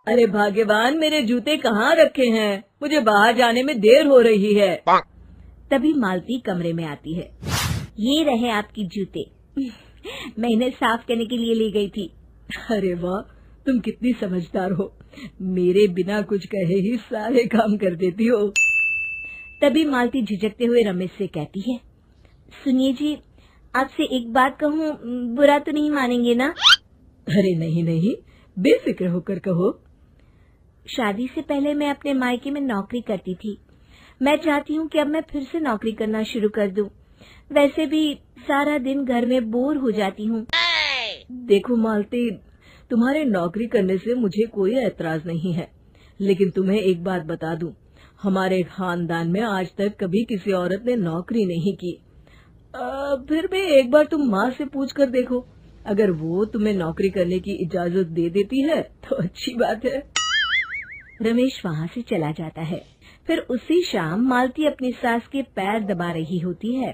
अरे भाग्यवान, मेरे जूते कहाँ रखे हैं? मुझे बाहर जाने में देर हो रही है। तभी मालती कमरे में आती है। ये रहे आपकी जूते। मैं इन्हें साफ करने के लिए ले गई थी। अरे वाह, तुम कितनी समझदार हो। मेरे बिना कुछ कहे ही सारे काम कर देती हो। तभी मालती झिझकते हुए रमेश से कहती है, सुनिए जी, आपसे एक बात कहूँ, बुरा तो नहीं मानेंगे ना? अरे नहीं नहीं, बेफिक्र होकर कहो। शादी से पहले मैं अपने मायके में नौकरी करती थी। मैं चाहती हूँ कि अब मैं फिर से नौकरी करना शुरू कर दूं। वैसे भी सारा दिन घर में बोर हो जाती हूँ। देखो मालती, तुम्हारे नौकरी करने से मुझे कोई ऐतराज नहीं है, लेकिन तुम्हें एक बात बता दूं, हमारे खानदान में आज तक कभी किसी औरत ने नौकरी नहीं की। फिर भी एक बार तुम माँ से पूछ कर देखो, अगर वो तुम्हें नौकरी करने की इजाजत दे देती है तो अच्छी बात है। रमेश वहाँ से चला जाता है। फिर उसी शाम मालती अपनी सास के पैर दबा रही होती है।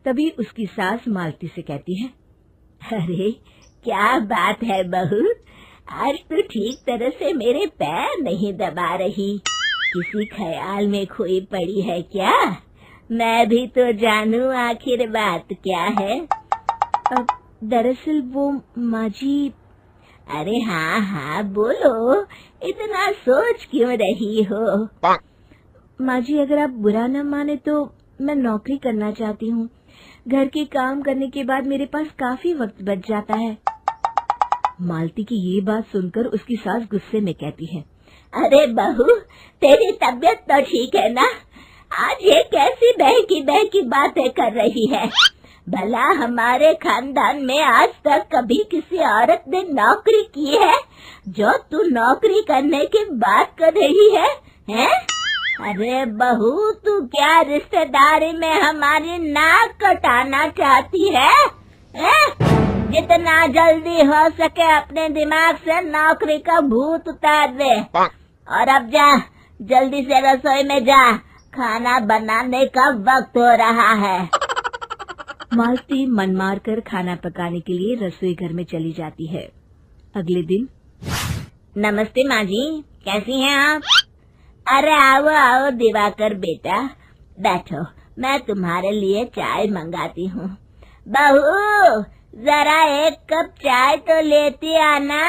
तभी उसकी सास मालती से कहती है, अरे क्या बात है बहू, आज तो ठीक तरह से मेरे पैर नहीं दबा रही। किसी ख्याल में खोई पड़ी है क्या? मैं भी तो जानूं आखिर बात क्या है। दरअसल वो माँ जी। अरे हाँ हाँ बोलो, इतना सोच क्यों रही हो? माँ जी, अगर आप बुरा न माने तो मैं नौकरी करना चाहती हूँ। घर के काम करने के बाद मेरे पास काफी वक्त बच जाता है। मालती की ये बात सुनकर उसकी सास गुस्से में कहती है, अरे बहू, तेरी तबीयत तो ठीक है ना? आज ये कैसी बहकी बातें कर रही है? भला हमारे खानदान में आज तक कभी किसी औरत ने नौकरी की है जो तू नौकरी करने की बात कर रही है, हैं? अरे बहू, तू क्या रिश्तेदारी में हमारी नाक कटाना चाहती है? जितना जल्दी हो सके अपने दिमाग से नौकरी का भूत उतार दे, और अब जा, जल्दी से रसोई में जा, खाना बनाने का वक्त हो रहा है। मालती मन मार कर खाना पकाने के लिए रसोई घर में चली जाती है। अगले दिन, नमस्ते माँ जी, कैसी हैं आप? अरे आओ आओ दिवाकर बेटा, बैठो, मैं तुम्हारे लिए चाय मंगाती हूँ। बहू, जरा एक कप चाय तो लेती आना।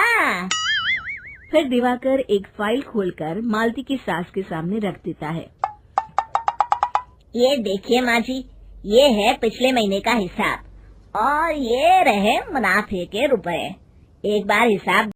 फिर दिवाकर एक फाइल खोलकर मालती की सास के सामने रख देता है। ये देखिए माँ जी, ये है पिछले महीने का हिसाब और ये रहे मुनाफे के रुपए। एक बार हिसाब